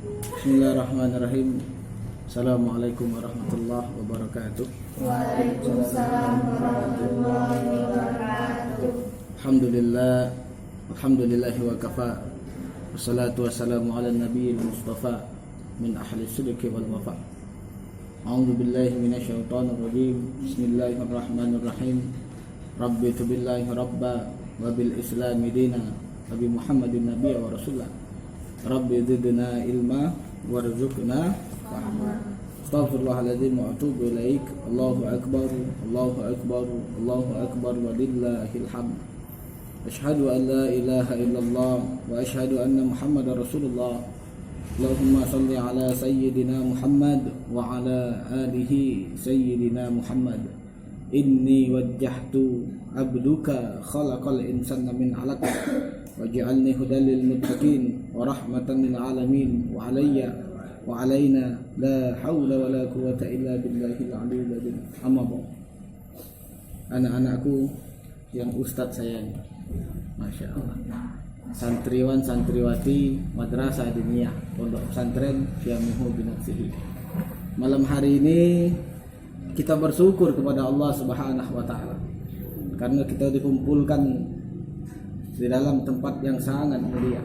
Bismillahirrahmanirrahim. Assalamualaikum warahmatullahi wabarakatuh. Waalaikumsalam warahmatullahi wabarakatuh. Alhamdulillahi wa kafa. Wassalatu wassalamu ala nabiyil mustafa min ahli sidqi wal wafa. A'udzu billahi minasyaitonir rajim. Bismillahirrahmanirrahim. Rabbitu billahi rabba wa bil islami dina wa bi Muhammadin nabiyya wa rasulah. Rabbi zidna ilma warzuqna fahma. Astaghfirullahaladzim wa atubu ilaik. Allahu akbar, Allahu akbar, Allahu akbar wa lillahil hamd. Asyhadu an la ilaha illallah wa asyhadu anna Muhammadar Rasulullah. Allahumma salli ala sayyidina Muhammad wa ala alihi sayyidina Muhammad. Inni wajjahtu abduka khalaqal insana min 'alaq waj'alni hudal lil muttaqin wa rahmatan lil alamin wa alayya wa alaina la haula wa la quwwata illa billahil aliyyil azim. Amma ba'd. Anak-anakku yang ustadz sayang, Masya Allah, santriwan santriwati Madrasah Diniyah Pondok Pesantren Syamuhu bin Nafsihi. Malam hari ini kita bersyukur kepada Allah Subhanahu wa taala karena kita dikumpulkan di dalam tempat yang sangat mulia.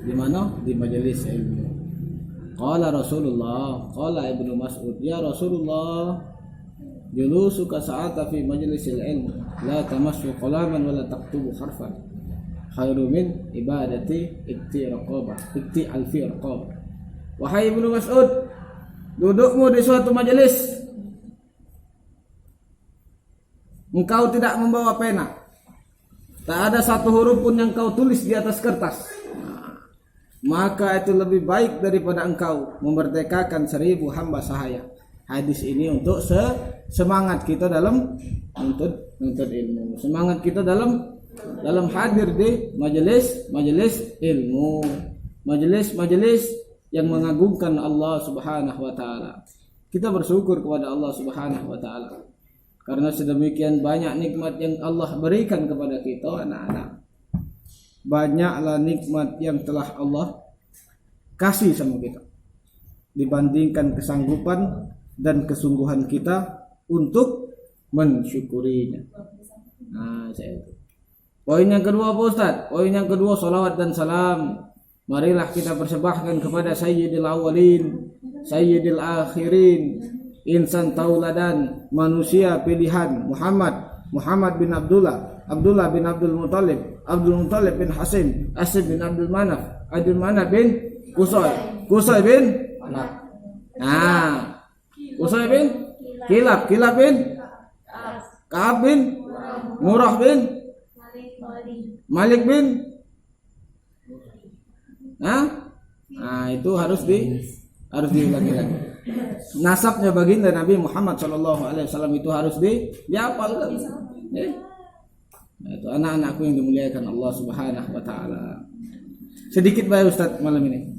Di mana? Di majelis ilmu. Qala Rasulullah, qala Ibnu Mas'ud, ya Rasulullah, julusuka sa'ata fi majlisil ilm, la tamassu qalaman wa la taktubu harfan, khairu min ibadati ikti alfi raqabah. Wahai Ibnu Mas'ud, dudukmu di suatu majelis, engkau tidak membawa pena, tak ada satu huruf pun yang kau tulis di atas kertas, maka itu lebih baik daripada engkau memerdekakan 1000 hamba sahaya. Hadis ini untuk semangat kita dalam menuntut ilmu, semangat kita dalam hadir di majelis ilmu, majelis yang mengagungkan Allah Subhanahu wa taala. Kita bersyukur kepada Allah Subhanahu wa taala karena sedemikian banyak nikmat yang Allah berikan kepada kita anak-anak. Banyaklah nikmat yang telah Allah kasih sama kita dibandingkan kesanggupan dan kesungguhan kita untuk mensyukurinya. Poin yang kedua Pak Ustaz, poin yang kedua salawat dan salam. Marilah kita persembahkan kepada Sayyidil Awwalin, Sayyidil Akhirin, insan tauladan, manusia pilihan, Muhammad bin Abdullah bin Abdul Muttalib bin Hasim bin Abdul Manaf bin Qusay bin Qusay bin Kilab bin Ka'ab bin Murrah bin Malik bin itu harus diulangi lagi. Nasabnya baginda Nabi Muhammad SAW itu harus dihafalkan. Itu anak-anakku yang dimuliakan Allah Subhanahu wa taala. Sedikit baik Ustaz malam ini.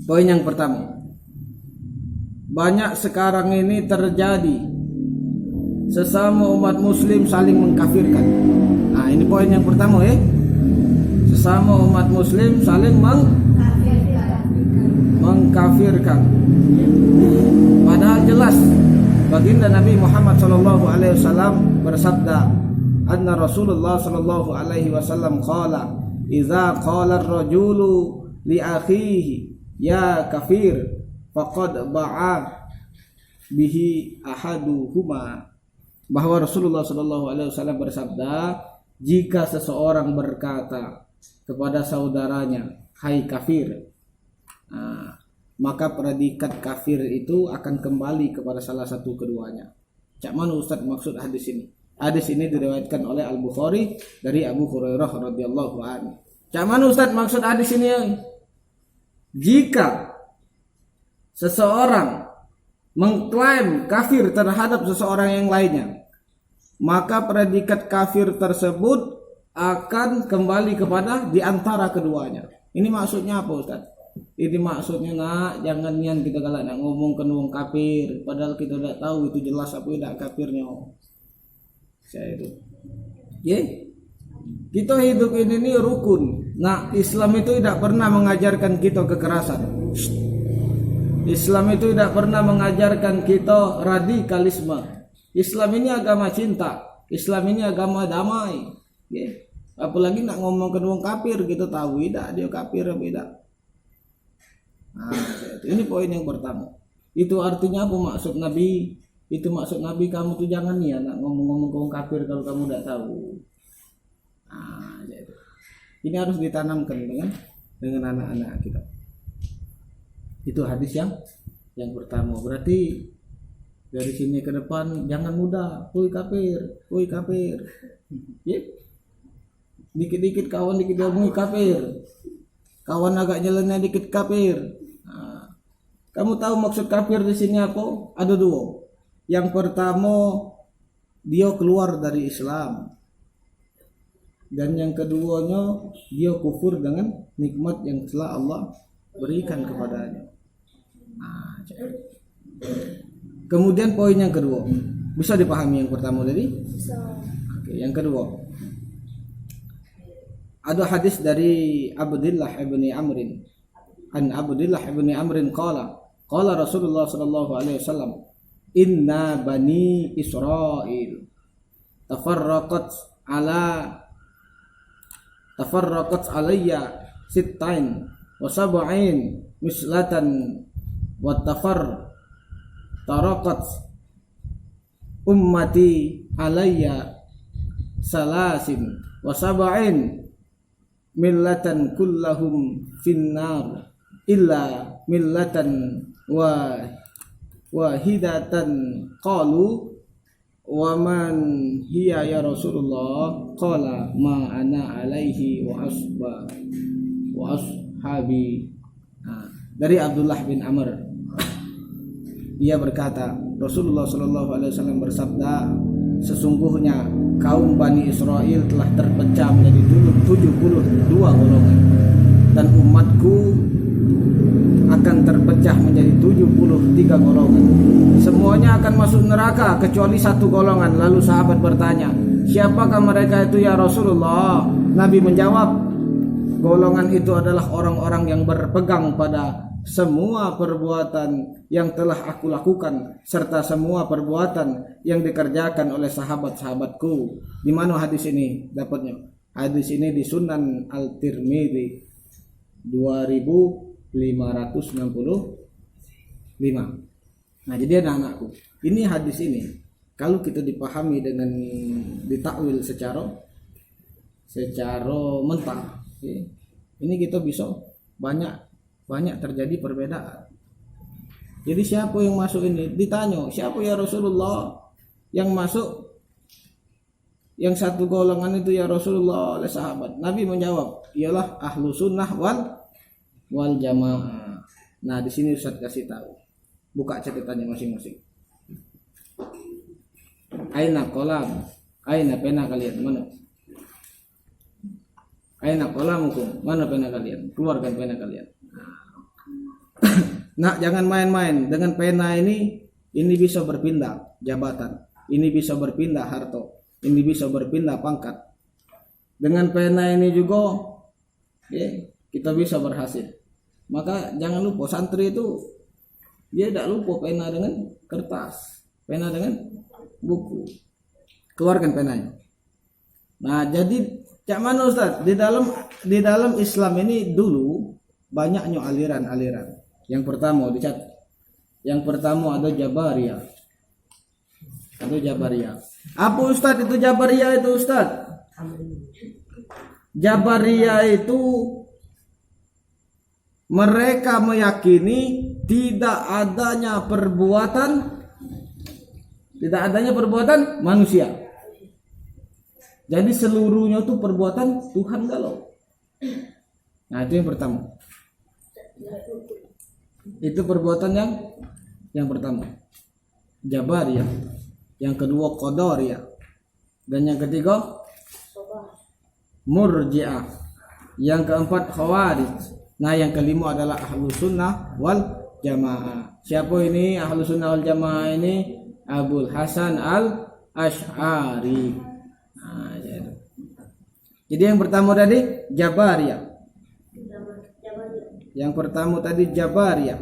Poin yang pertama. Banyak sekarang ini terjadi sesama umat muslim saling mengkafirkan. Ini poin yang pertama ya. Sesama umat muslim saling mengkafirkan. Padahal jelas baginda Nabi Muhammad SAW bersabda, anna Rasulullah SAW qala, idza qala ar-rajulu li akhihi ya kafir faqad ba'a bihi ahaduhuma. Bahwa Rasulullah SAW bersabda, jika seseorang berkata kepada saudaranya, hai kafir, maka predikat kafir itu akan kembali kepada salah satu keduanya. Cak mana Ustaz maksud hadis ini? Hadis ini diriwayatkan oleh Al-Bukhari dari Abu Hurairah radhiyallahu anhu. Cak mana Ustaz maksud hadis ini? Jika seseorang mengklaim kafir terhadap seseorang yang lainnya, maka predikat kafir tersebut akan kembali kepada di antara keduanya. Ini maksudnya apa Ustaz? Ini maksudnya jangan nian kita kalau nak ngomong ke wong kafir, padahal kita tidak tahu itu jelas apa tidak kafirnya. Saya itu. Kita hidup ini rukun. Nah, Islam itu tidak pernah mengajarkan kita kekerasan. Islam itu tidak pernah mengajarkan kita radikalisme. Islam ini agama cinta. Islam ini agama damai. Apalagi nak ngomong ke orang kafir, kita tahu tidak dia kafir atau tidak. Nah, ini poin yang pertama. Itu artinya apa maksud Nabi? Itu maksud Nabi, kamu tuh jangan ya nak ngomong-ngomong ke orang kafir kalau kamu tidak tahu. Nah, jadi ini harus ditanamkan dengan anak-anak kita. Itu hadis yang pertama. Berarti dari sini ke depan jangan mudah, woi kafir. Dikit-dikit kawan omongi kafir. Kawan agak jalannya dikit kafir. Nah, kamu tahu maksud kafir di sini apa? Ada dua. Yang pertama, dia keluar dari Islam. Dan yang keduanya, dia kufur dengan nikmat yang telah Allah berikan kepadanya. Nah, kemudian poin yang kedua, bisa dipahami yang pertama tadi? Oke, yang kedua, ada hadis dari Abdullah ibni Amrin. An Abdullah ibni Amrin qala Rasulullah sallallahu alaihi wasallam, inna bani Israil tafarraqat alayya sittain wa sab'in mislatan wa tafarraqat ummati alayya salasin wa sab'in millatan kullahum finnar illa millatan wahidatan. Qalu wa man hiya ya Rasulullah? Qala ma ana alaihi wa ashabi. Dari Abdullah bin Amr, ia berkata, Rasulullah sallallahu alaihi wasallam bersabda, sesungguhnya kaum Bani Israel telah terpecah menjadi 72 golongan, dan umatku akan terpecah menjadi 73 golongan. Semuanya akan masuk neraka kecuali satu golongan. Lalu sahabat bertanya, siapakah mereka itu ya Rasulullah? Nabi menjawab, golongan itu adalah orang-orang yang berpegang pada semua perbuatan yang telah aku lakukan serta semua perbuatan yang dikerjakan oleh sahabat-sahabatku. Di mana hadis ini dapatnya? Hadis ini di Sunan Al-Tirmidzi 2565. Nah, jadi anak-anakku, ini hadis ini kalau kita dipahami dengan ditakwil secara mentah, ini kita bisa banyak terjadi perbedaan. Jadi siapa yang masuk ini? Ditanya, siapa ya Rasulullah yang masuk yang satu golongan itu ya Rasulullah oleh sahabat? Nabi menjawab, ialah ahlu sunnah wal jamaah. Nah, di sini Ustaz kasih tahu. Buka catatannya masing-masing. Aina kolam, aina pena kalian, mana? Aina kolamukum, mana pena kalian? Keluarkan pena kalian. Nah, jangan main-main dengan pena ini bisa berpindah jabatan, ini bisa berpindah harta, ini bisa berpindah pangkat. Dengan pena ini juga kita bisa berhasil. Maka jangan lupa, santri itu dia tidak lupa pena dengan kertas, pena dengan buku. Keluarkan penanya. Nah, jadi cak mana Ustaz? Di dalam Islam ini dulu banyaknya aliran-aliran. Yang pertama dicatat. Yang pertama ada Jabariyah. Apa Ustaz itu Jabariyah itu Ustaz? Jabariyah itu mereka meyakini tidak adanya perbuatan manusia. Jadi seluruhnya itu perbuatan Tuhan galau. Nah, itu yang pertama. Itu perbuatan yang pertama. Jabariyah. Yang kedua Qadariyah. Dan yang ketiga Murji'ah. Yang keempat Khawarij. Nah, yang kelima adalah ahlu sunnah wal jamaah. Siapa ini ahlu sunnah wal jamaah ini? Abul Hasan al Ash'ari. Nah, jadi. Jadi yang pertama tadi Jabariyah. Yang pertama tadi Jabariyah.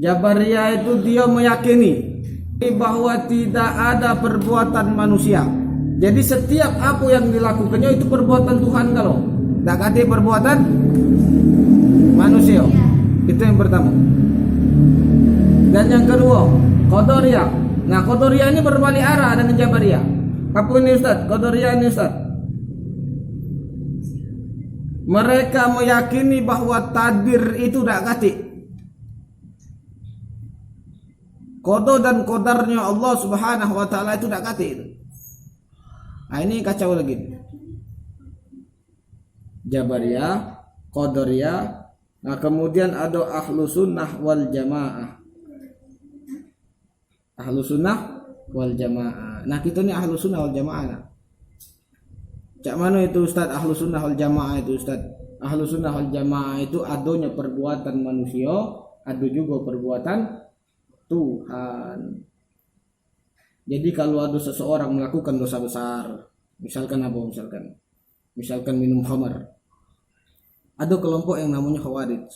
Jabariyah itu dia meyakini bahwa tidak ada perbuatan manusia. Jadi setiap apa yang dilakukannya itu perbuatan Tuhan kalau tidak ada perbuatan manusia. Itu yang pertama. Dan yang kedua, Qadariyah. Nah, Qadariyah ini berbalik arah dengan Jabariyah. Apa ini Ustaz? Qadariyah ini Ustaz. Mereka meyakini bahwa takdir itu tidak kati. Qada dan qadarnya Allah Subhanahu wa taala itu tidak kati itu. Nah, ini kacau lagi. Jabariyah, Qadariyah. Nah, kemudian ada Ahlus Sunnah wal Jamaah. Ahlus Sunnah wal Jamaah. Nah, kita ni Ahlus Sunnah wal Jamaah. Nah. Cak mana itu Ustaz Ahlus Sunnah wal Jamaah itu Ustaz? Ahlus Sunnah wal Jamaah itu adanya perbuatan manusia, ada juga perbuatan Tuhan. Jadi kalau ada seseorang melakukan dosa besar, misalkan apa? Misalkan minum khamar. Ada kelompok yang namanya Khawarij.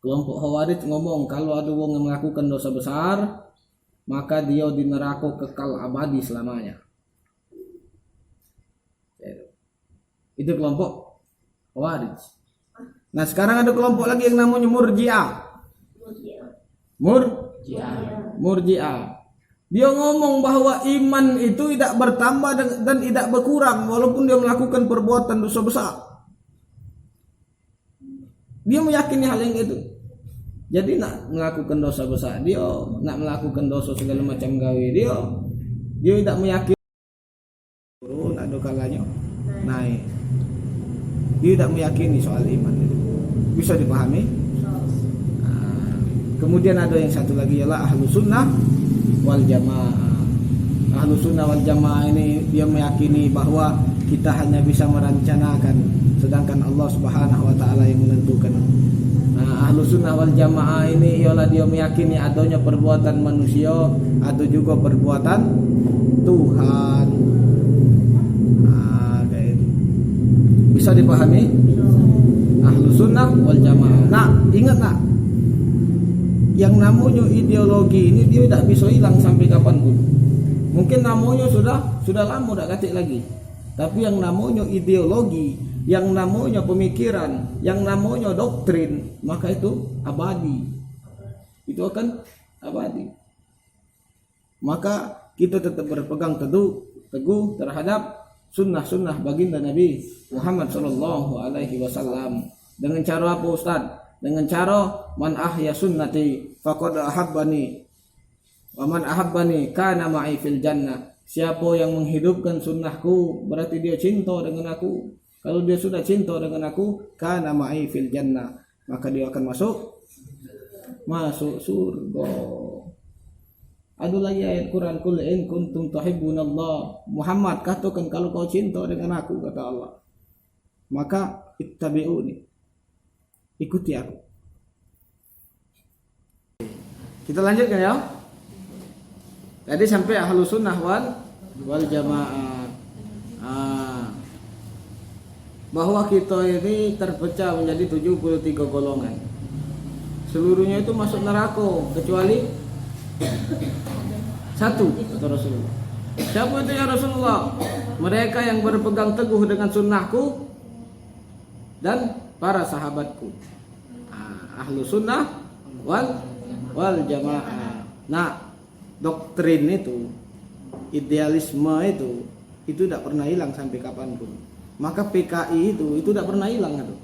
Kelompok Khawarij ngomong kalau ada orang yang melakukan dosa besar, maka dia di neraka kekal abadi selamanya. Itu kelompok Khawarij. Nah, sekarang ada kelompok lagi yang namanya Murji'ah. Murji'ah. Dia ngomong bahwa iman itu tidak bertambah dan tidak berkurang walaupun dia melakukan perbuatan dosa besar. Dia meyakini hal yang itu. Jadi nak melakukan dosa besar, dia nak melakukan dosa segala macam gawe, dia tidak meyakini turun, ada kalanya naik. Dia tidak meyakini soal iman itu. Bisa dipahami? Nah, kemudian ada yang satu lagi ialah Ahlus Sunnah wal Jamaah. Ahlus Sunnah wal Jamaah ini dia meyakini bahwa kita hanya bisa merencanakan, sedangkan Allah Subhanahu wa taala yang menentukan. Nah, Ahlus Sunnah wal Jamaah ini ialah dia meyakini adanya perbuatan manusia, ada juga perbuatan Tuhan. Nah, kayak itu. Bisa dipahami? Ahlus Sunnah wal Jamaah. Nah, ingat nak, yang namanya ideologi ini dia tidak bisa hilang sampai kapanpun. Mungkin namanya sudah lama tidak katik lagi. Tapi yang namanya ideologi, yang namanya pemikiran, yang namanya doktrin, maka itu abadi. Itu akan abadi. Maka kita tetap berpegang teguh terhadap sunnah-sunnah baginda Nabi Muhammad sallallahu alaihi wasallam. Dengan cara apa Ustaz? Dengan cara man ahya sunnati faqad ahabbani wa man ahabbani kana ma'i fil jannah. Siapa yang menghidupkan sunnahku berarti dia cinta dengan aku. Kalau dia sudah cinta dengan aku, kana ma'i fil jannah, maka dia akan masuk surga. Ada lagi ayat Quran, qul in kuntum tuhibbunallah. Muhammad katakan kalau kau cinta dengan aku, kata Allah, maka ittabi'uni, ikuti aku. Kita lanjutkan ya. Tadi sampai Ahlus Sunnah wal Jamaah. Bahwa kita ini terpecah menjadi 73 golongan. Seluruhnya itu masuk neraka kecuali satu, kata Rasulullah. Siapa itu ya Rasulullah? Mereka yang berpegang teguh dengan sunnahku dan para sahabatku. Ahlus Sunnah wal Jamaah. Nah, doktrin itu, idealisme itu tidak pernah hilang sampai kapanpun. Maka PKI itu tidak pernah hilang itu.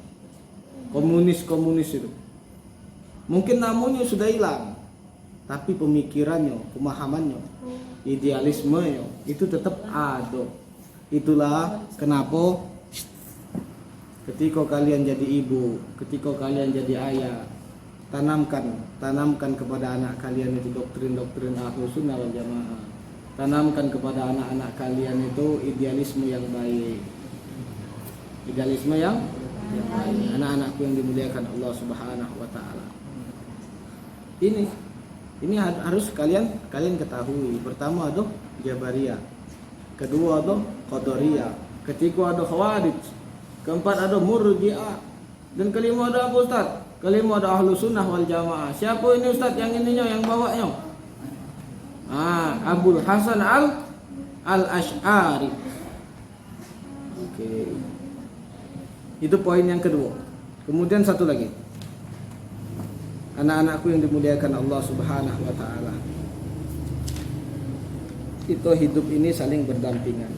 Komunis itu. Mungkin namanya sudah hilang, tapi pemikirannya, pemahamannya, idealismenya itu tetap ada. Itulah kenapa ketika kalian jadi ibu, ketika kalian jadi ayah, tanamkan kepada anak kalian itu doktrin-doktrin Ahlus Sunnah wal Jamaah. Tanamkan kepada anak-anak kalian itu idealisme yang baik. Idealisme yang baik. Anak-anakku yang dimuliakan Allah Subhanahu wa taala. Ini harus kalian ketahui. Pertama ada Jabariyah, kedua ada Qadariyah, ketiga ada Khawarij, keempat ada Murji'ah, dan kelima ada apa Ustaz? Kelima ada Ahlu Sunnah wal Jamaah. Siapa ini Ustaz yang ininya, yang bawanya? Abul Hasan al-Ash'ari. Oke. Itu poin yang kedua. Kemudian satu lagi. Anak-anakku yang dimuliakan Allah Subhanahu wa taala. Kita hidup ini saling berdampingan.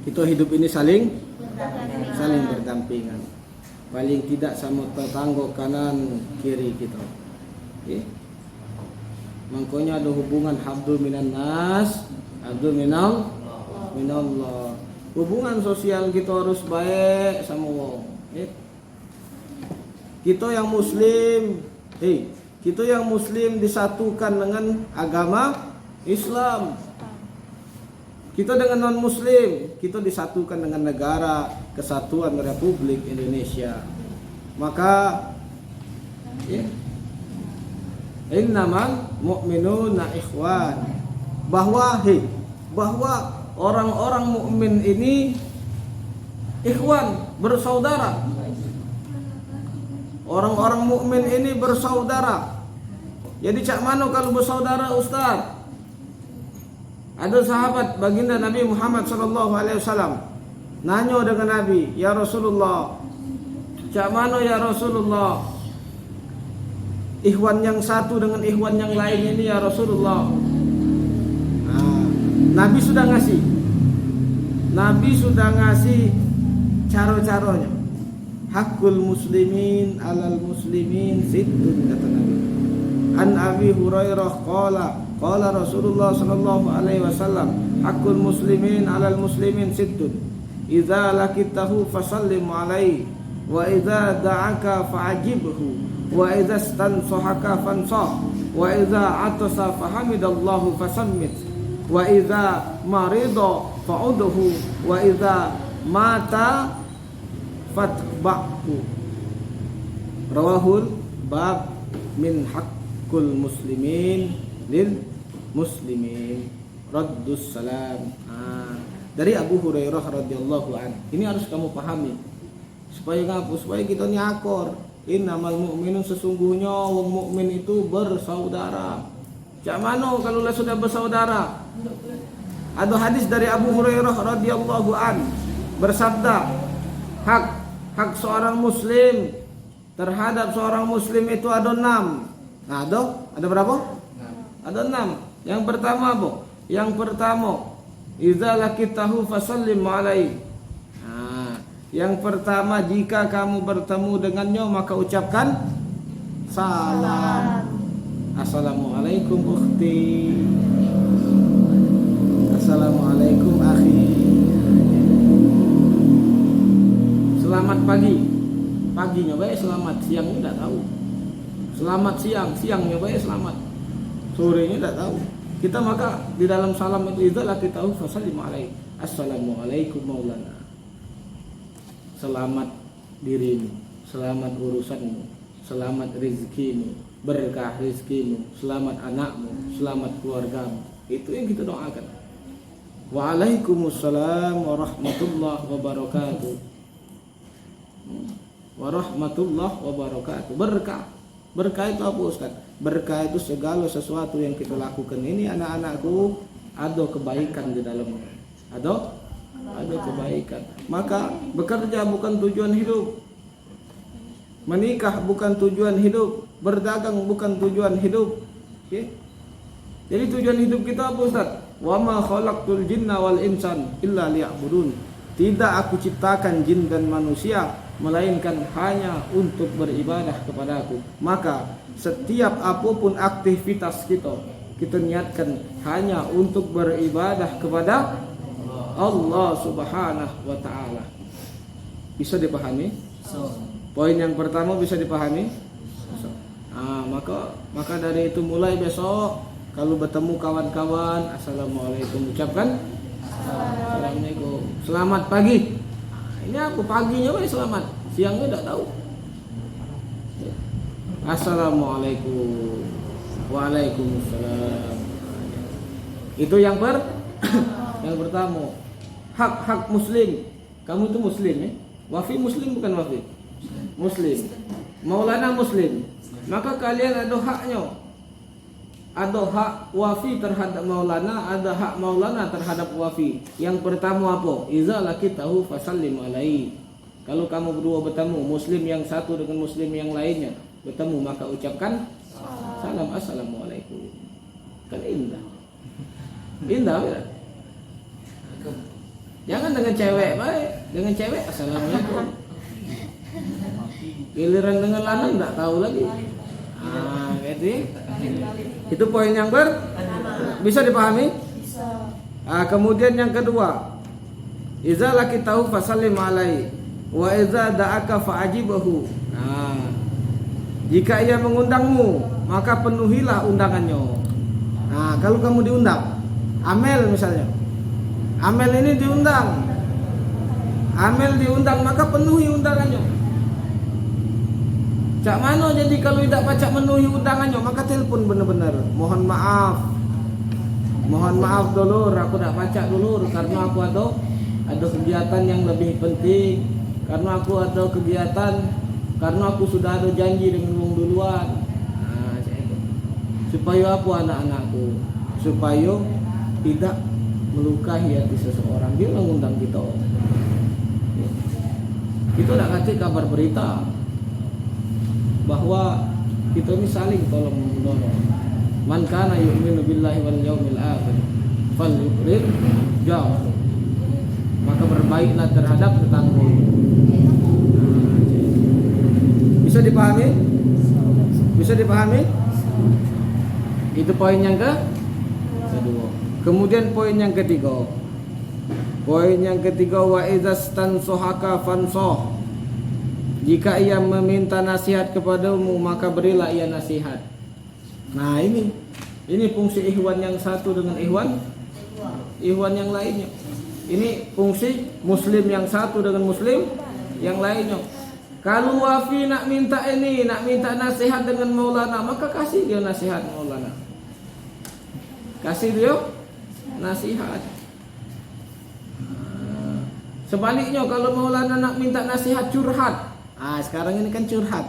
Kita hidup ini saling berdampingan. Paling tidak sama tetangga kanan kiri kita. Okay? Makanya ada hubungan habdul minan nas, habdul minallah. Hubungan sosial kita harus baik sama wong. Okay? Kita yang muslim, kita yang muslim disatukan dengan agama Islam. Kita dengan non-muslim, kita disatukan dengan negara Kesatuan Republik Indonesia. Maka innamal mu'minuna ikhwan. Bahwa orang-orang mukmin ini ikhwan, bersaudara. Orang-orang mukmin ini bersaudara. Jadi cak mana kalau bersaudara Ustaz? Ada sahabat baginda Nabi Muhammad SAW nanya dengan Nabi, ya Rasulullah, cak mana ya Rasulullah ikhwan yang satu dengan ikhwan yang lain ini ya Rasulullah? Nabi sudah ngasih cara-caranya. Hakul muslimin alal muslimin sittun, kata Nabi. An Abi Hurairah qala Rasulullah sallallahu alaihi wasallam, hakul muslimin alal muslimin sittun. Idza laqitahu fasallim alaihi wa idza da'aka fa'ajibhu wa idza stansahaka fansah wa idza atasa fahamidallahu fasammit wa idza marida fa'udhu wa idza mata fatba'hu. Rawahul bab min haqqul muslimin lil muslimin raddus salam. Dari Abu Hurairah radhiyallahu an. Ini harus kamu pahami. Supaya ngapa? Supaya kita nyakor. Innamal mu'minun, sesungguhnya wong mukmin itu bersaudara. Cak mano kalau sudah bersaudara? Ada hadis dari Abu Hurairah radhiyallahu an bersabda, hak seorang muslim terhadap seorang muslim itu ada 6. Nah, ada berapa? 6. Ada 6. Yang pertama apa? Yang pertama, idza laqitahu fasallim alaihi. Yang pertama, jika kamu bertemu dengannya maka ucapkan salam. Assalamualaikum ukhti. Assalamualaikum akhi. Selamat pagi. Paginya baik selamat, siangnya tidak tahu. Selamat siang, siangnya baik selamat. Sorenya tidak tahu. Kita maka di dalam salam itu idza laqitahu fasallim alaihi. Assalamualaikum maulana. Selamat dirimu, selamat urusanmu, selamat rezekimu, berkah rezekimu, selamat anakmu, selamat keluargamu. Itu yang kita doakan. Waalaikumsalam warahmatullahi wabarakatuh. Warahmatullahi wabarakatuh. Berkah itu apa Ustaz? Berkah itu segala sesuatu yang kita lakukan ini anak-anakku ada kebaikan di dalamnya. Ada kebaikan. Maka bekerja bukan tujuan hidup. Menikah bukan tujuan hidup. Berdagang bukan tujuan hidup. Okay? Jadi tujuan hidup kita apa Ustaz? Wa ma khalaqtul jinna wal insan illa liya'budun. Tidak aku ciptakan jin dan manusia melainkan hanya untuk beribadah kepadaku. Maka setiap apapun aktivitas kita niatkan hanya untuk beribadah kepada Allah Subhanahu wa taala. Bisa dipahami? Poin yang pertama bisa dipahami? Maka dari itu mulai besok kalau bertemu kawan-kawan, assalamualaikum, ucapkan assalamualaikum. Selamat pagi. Ini aku paginya baik selamat, siangnya tidak tahu. Assalamualaikum. Waalaikumsalam. Itu yang pertama. hak muslim. Kamu itu muslim ya? Wafi muslim bukan wafi? Muslim. Maulana muslim. Maka kalian ada haknya. Ada hak wafi terhadap maulana, ada hak maulana terhadap wafi. Yang pertama apa? Iza laqitahu fasallim alaihi. Kalau kamu berdua bertemu, muslim yang satu dengan muslim yang lainnya bertemu, maka ucapkan salam, assalamualaikum. Kan indah. Indah ya? Jangan dengan cewek baik, dengan cewek assalamualaikum. Giliran dengan lanang enggak tahu lagi. Gitu ya. Itu poin yang bisa dipahami? Bisa. Kemudian yang kedua, iza laqitahu fasallim alaihi wa iza da'aka fa'ajibahu. Jika ia mengundangmu, maka penuhilah undangannya. Kalau kamu diundang, Amel misalnya, Amel ini diundang, maka penuhi undangannya. Cak mano jadi kalau tidak pacak menuhi undangannya, maka telepon benar-benar. Mohon maaf dulur, aku tidak pacak dulur karena aku ada kegiatan yang lebih penting, karena aku ada kegiatan, karena aku sudah ada janji dengan wong duluan. Supaya apa anak-anakku? Supaya tidak melukai hati seseorang. Dia mengundang kita. Itu nak kasih kabar berita bahwa kita ini saling tolong menolong. Man kana yu'minu billahi wal yaumil akhir falyukrim jauh. Maka berbaiklah terhadap tetangga. Bisa dipahami? Bisa dipahami? Itu poin yang kedua. Kemudian poin yang ketiga. Poin yang ketiga, wa idzastansohaka fansoh. Jika ia meminta nasihat kepadamu, maka berilah ia nasihat. Nah, ini fungsi ikhwan yang satu dengan ikhwan yang lainnya. Ini fungsi muslim yang satu dengan muslim yang lainnya. Kalau wafi nak minta nasihat dengan maulana, maka kasih dia nasihat maulana. Kasih dia nasihat. Sebaliknya kalau maulana nak minta nasihat curhat. Sekarang ini kan curhat.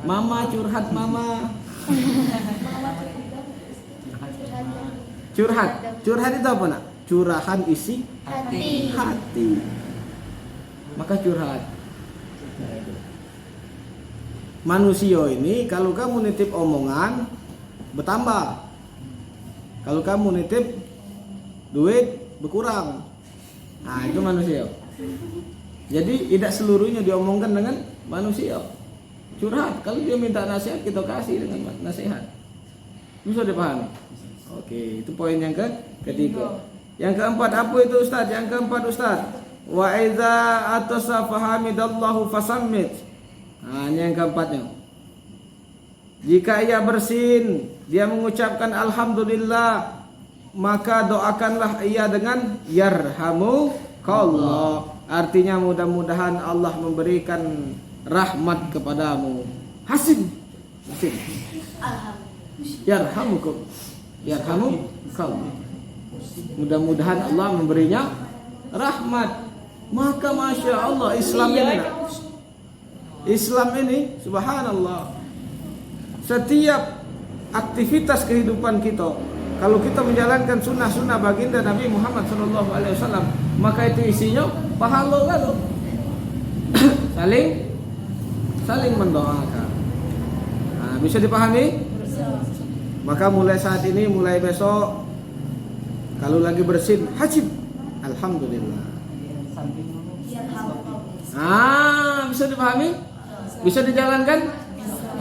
Mama curhat mama. Curhat itu apa nak? Curahan isi hati. Maka curhat. Manusia ini kalau kamu nitip omongan bertambah. Kalau kamu nitip duit berkurang. Itu manusia. Jadi tidak seluruhnya diomongkan dengan manusia. Curhat. Kalau dia minta nasihat, kita kasih dengan nasihat. Bisa dipahami? Oke, itu poin yang ketiga. Yang keempat apa itu Ustaz? Yang keempat Ustaz, wa iza atasa fahamidallahu fasammit. Ini yang keempatnya. Jika ia bersin, dia mengucapkan alhamdulillah, maka doakanlah ia dengan yarhamukallah. Artinya mudah-mudahan Allah memberikan rahmat kepadamu. Hasin. Yarhamukallah. Mudah-mudahan Allah memberinya rahmat. Maka masya Allah Islam ini subhanallah. Setiap aktivitas kehidupan kita, kalau kita menjalankan sunnah-sunnah baginda Nabi Muhammad SAW, maka itu isinya pahala lalu. saling mendoakan. Bisa dipahami? Maka mulai saat ini, mulai besok, kalau lagi bersin, hajib, alhamdulillah. Bisa dipahami? Bisa dijalankan?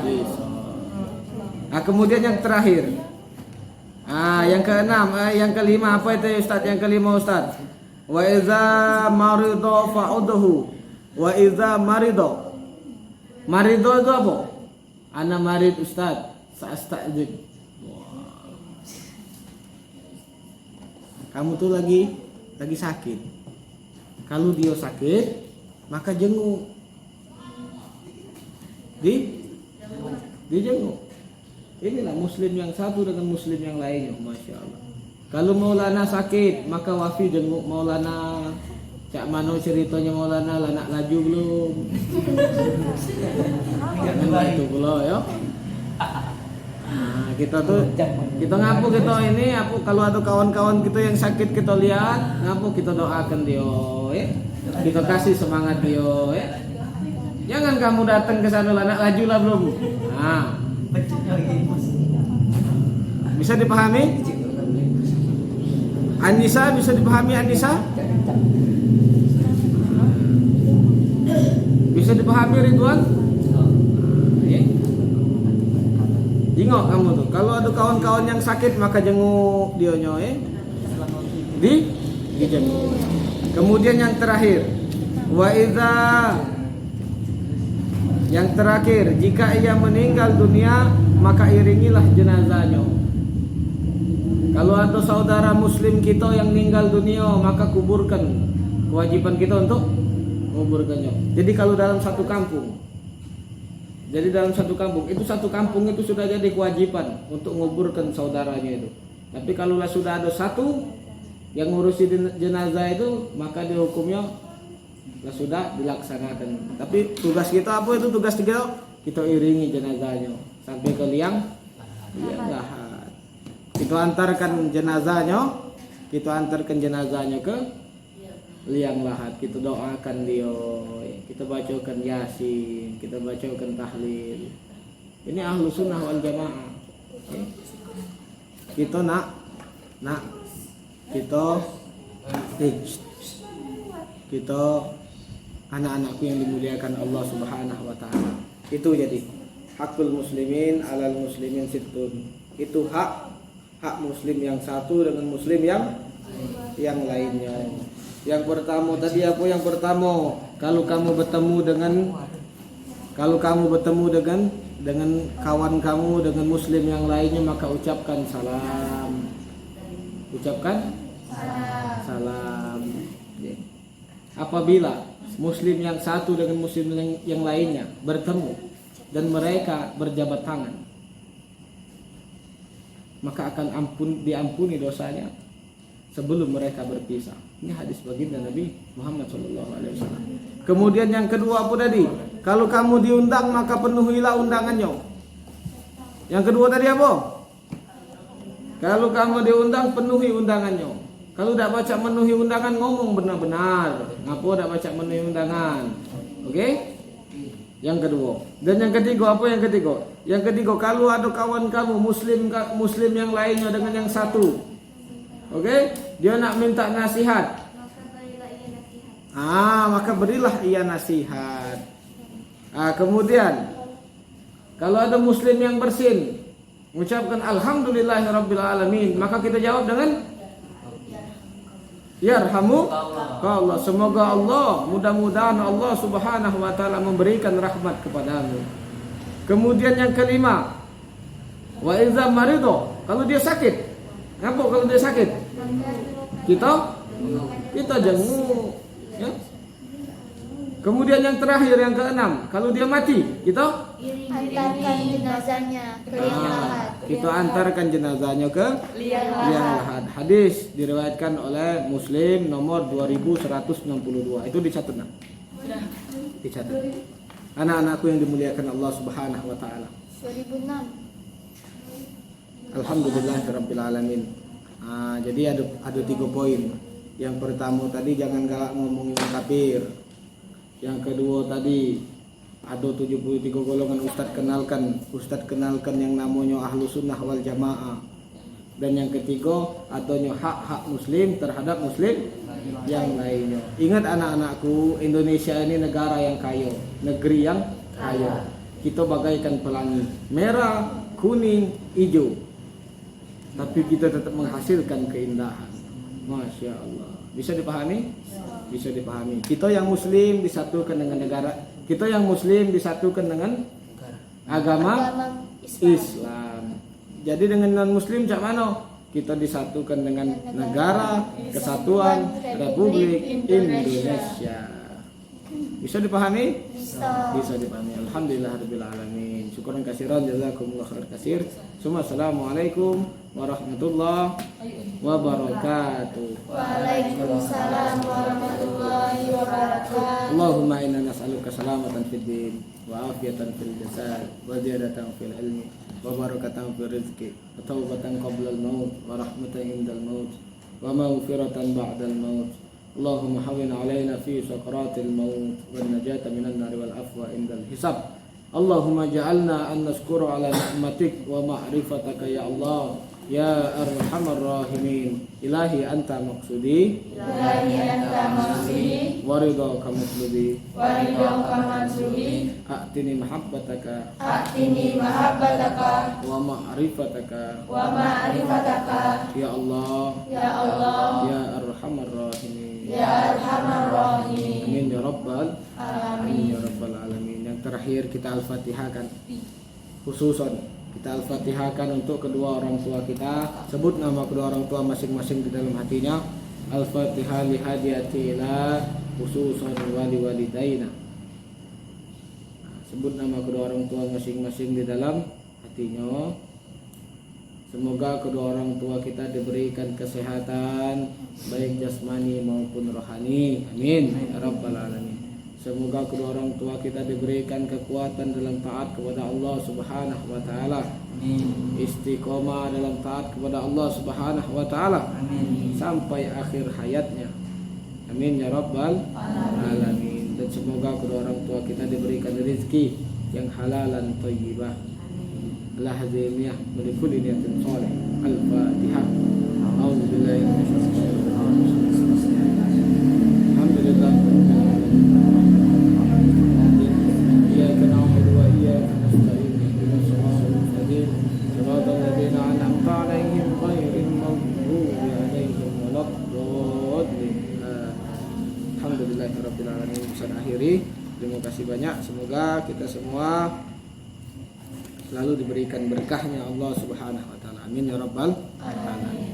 Bisa. Kemudian yang terakhir, yang keenam, yang kelima apa itu Ustaz? Yang kelima Ustaz, wa iza marido fa'uduhu, wa iza marido itu apa? Ana marid Ustaz, sa'asta'dzin. Kamu tuh lagi sakit. Kalau dia sakit, maka jenguk. Dijenguk. Inilah muslim yang satu dengan muslim yang lainnya, masya Allah. Kalau maulana sakit, maka wafi jenguk maulana. Cak mano ceritanya Maulana lah nak laju belum? Jangan itu pula ya. Nah, kita ngapu kita ini kalau ada kawan-kawan kita yang sakit kita lihat, ngapu kita doakan dia, ya. Kita kasih semangat dia, ya. Jangan kamu datang ke sana lah nak laju lah belum. Nah. Bisa dipahami? Anissa bisa dipahami Anissa? Bisa dipahami Ridwan? Jengok kamu tuh. Kalau ada kawan-kawan yang sakit maka jenguk dia dijenguk. Kemudian yang terakhir, wa idza, yang terakhir, jika ia meninggal dunia maka iringilah jenazahnya. Kalau ada saudara muslim kita yang meninggal dunia maka kuburkan. Kewajiban kita untuk kuburkannya. Jadi kalau dalam satu kampung, itu satu kampung itu sudah jadi kewajiban untuk menguburkan saudaranya itu. Tapi kalau sudah ada satu yang ngurusi jenazah itu, maka dihukumnya sudah dilaksanakan. Tapi tugas kita apa itu? Tugas kita iringi jenazahnya sampai ke liang lahat. Kita antarkan jenazahnya ke liang lahat. Kita doakan dia, kita bacakan yasin, kita bacakan tahlil. Ini ahlu sunnah wal jamaah. Kita kita anak-anakku yang dimuliakan Allah Subhanahu wa taala. Itu jadi hakul muslimin alal muslimin sittun. Itu hak muslim yang satu dengan muslim yang lainnya. Yang pertama tadi apa? Yang pertama, kalau kamu bertemu dengan kawan kamu, dengan muslim yang lainnya, maka ucapkan salam. Salam. Apabila muslim yang satu dengan muslim yang lainnya bertemu dan mereka berjabat tangan, maka akan diampuni dosanya sebelum mereka berpisah. Ini hadis baginda Nabi Muhammad SAW. Kemudian yang kedua apa tadi? Kalau kamu diundang maka penuhilah undangannya. Yang kedua tadi apa? Kalau kamu diundang penuhi undangannya. Kalau tidak baca menuhi undangan, ngomong benar-benar. Ngapa tidak baca menuhi undangan? Oke? Yang kedua. Dan yang ketiga apa yang ketiga? Yang ketiga, kalau ada kawan kamu muslim yang lainnya dengan yang satu, oke? Dia nak minta nasihat. Maka berilah ia nasihat. Kemudian kalau ada muslim yang bersin, mengucapkan alhamdulillahirabbil alamin, maka kita jawab dengan yarhamukallah. Semoga Allah, mudah-mudahan Allah Subhanahu wa taala memberikan rahmat kepadamu. Kemudian yang kelima, wa idza marido, kalau dia sakit. Ngapa kalau dia sakit? Kita jenguk, ya. Kemudian yang terakhir, yang keenam, kalau dia mati, kita antarkan jenazahnya ke liang lahat. Kita antarkan jenazahnya ke liang lahat. Hadis diriwayatkan oleh Muslim nomor 2162. Itu dicatat nak? Dicatat. Anak-anakku yang dimuliakan Allah Subhanahu wa taala. 2006. Alhamdulillahirabbil alamin. Jadi ada 3 poin. Yang pertama tadi jangan galak ngomongin kafir. Yang kedua tadi ada 73 golongan Ustadz kenalkan yang namanya ahlu sunnah wal jamaah. Dan yang ketiga adanya hak-hak muslim terhadap muslim yang lainnya. Ingat anak-anakku, Indonesia ini negara yang kaya, negeri yang kaya. Kita bagaikan pelangi, merah, kuning, hijau, tapi kita tetap menghasilkan keindahan. Masya Allah. Bisa dipahami? Bisa dipahami. Kita yang muslim disatukan dengan negara. Kita yang muslim disatukan dengan agama Islam. Jadi dengan non muslim cak mana? Kita disatukan dengan negara Kesatuan Republik Indonesia. Bisa dipahami? Bisa. Bisa dipahami. Alhamdulillahirabbil alamin. Syukran katsiran jazakumullah khair katsir. Assalamualaikum warahmatullahi wabarakatuh. Waalaikumsalam warahmatullahi wabarakatuh. Allahumma inna nas'aluka salamatan fid din wa afiyatan fil jasad wa ziyadatan fil ilmi wa barakatan fil rizqi wa taubatan qabla al maut wa rahmatan indal maut wa maghfiratan ba'dal maut. Allahumma hawwin 'alaina fi sakaratil maut wan najata minan nar wal afwa indal hisab. Allahumma ja'alna an naskura 'ala ni'matik wa ma'rifataka ya Allah ya arhamar rahimin. Ilahi anta maqsudi Ilahi anta maksudi wa ridhaka matlubi wa ridhaka mansuri. a'tini mahabbataka Atini mahabbataka wa ma'rifataka wa ma'rifataka ya Allah ya Allah ya arhamar rahimin. ya arhamar rahimin. Amin ya rabbal Amin. ya rabbal alamin. Yang terakhir kita al-fatihahkan, khususan kita al-fatihahkan untuk kedua orang tua kita. Sebut nama kedua orang tua masing-masing di dalam hatinya. Al-fatihah li hadiyati ila khususan wali walidaina. Sebut nama kedua orang tua masing-masing di dalam hatinya. Semoga kedua orang tua kita diberikan kesehatan baik jasmani maupun rohani. Amin ya rabbal alamin. Semoga kedua orang tua kita diberikan kekuatan dalam taat kepada Allah Subhanahu wa taala. Istiqomah dalam taat kepada Allah Subhanahu wa taala sampai akhir hayatnya. Amin ya rabbal alamin. Dan semoga kedua orang tua kita diberikan rezeki yang halalan thayyibah. Al-hazimiyah min kulli niyatin salih. Al-Fatihah. A'udzu billahi minasyaitonir rajim. Alhamdulillah. Iyyaka na'budu wa iyyaka nasta'in. Ihdinas siratal mustaqim. Siratal ladzina an'amta 'alaihim ghairil maghdubi 'alaihim waladdallin. Alhamdulillahirabbil alamin. Bisa akhiri. Terima kasih banyak. Semoga kita semua selalu diberikan berkahnya Allah Subhanahu wa taala. Amin ya rabbal alamin.